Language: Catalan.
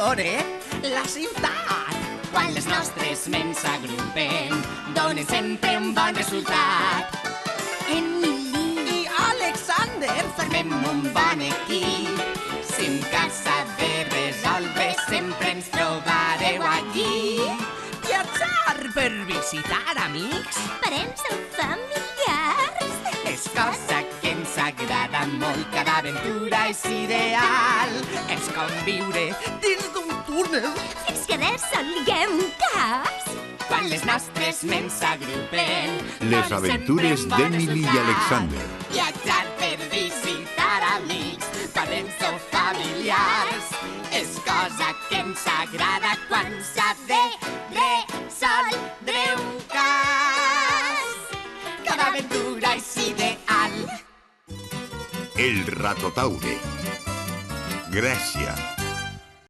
veure la ciutat. Quan les nostres ments s'agrupen, donen sempre un bon resultat. I Alexander Formem un bon equip. Si en cas s'ha de resoldre, sempre ens trobareu allí. viatjar per visitar amics. Parents o familiars. És cosa que ens agrada molt, cada aventura és ideal. És com viure dins d'un túnel. Fins que resolguem un cas. Quan les nostres ments s'agrupen, Les aventures d'Emily i Alexander. Viatjar per visitar amics, parents o familiars. És cosa que ens agrada quan s'ha de resoldre un cas. Cada aventura és ideal. El Ratotaure. Gràcia.